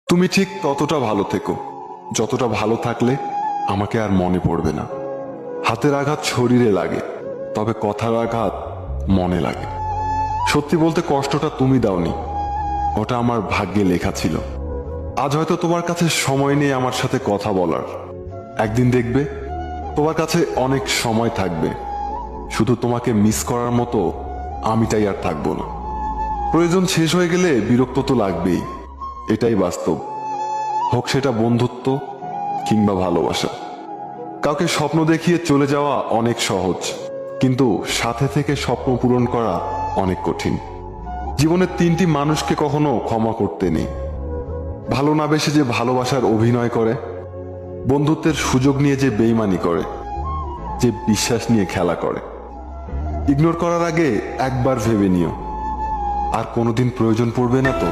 তুমি ঠিক ততটা ভালো থেকো যতটা ভালো থাকলে আমাকে আর মনে পড়বে না। হাতের আঘাত শরীরে লাগে, তবে কথার আঘাত মনে লাগে। সত্যি বলতে কষ্টটা তুমি দাওনি, ওটা আমার ভাগ্যে লেখা ছিল। আজ হয়তো তোমার কাছে সময় নেই আমার সাথে কথা বলার, একদিন দেখবে তোমার কাছে অনেক সময় থাকবে। শুধু তোমাকে মিস করার মতো আমিটাই আর থাকবো না। প্রয়োজন শেষ হয়ে গেলে বিরক্ত তো লাগবেই, এটাই বাস্তব। হোক সেটা বন্ধুত্ব কিংবা ভালোবাসা। কাউকে স্বপ্ন দেখিয়ে চলে যাওয়া অনেক সহজ, কিন্তু সাথে থেকে স্বপ্ন পূরণ করা অনেক কঠিন। জীবনের তিনটি মানুষকে কখনো ক্ষমা করতে নেই: ভালো না বেসে যে ভালোবাসার অভিনয় করে, বন্ধুত্বের সুযোগ নিয়ে যে বেইমানি করে, যে বিশ্বাস নিয়ে খেলা করে। ইগনোর করার আগে একবার ভেবে নিও, আর কোনোদিন প্রয়োজন পড়বে না তো।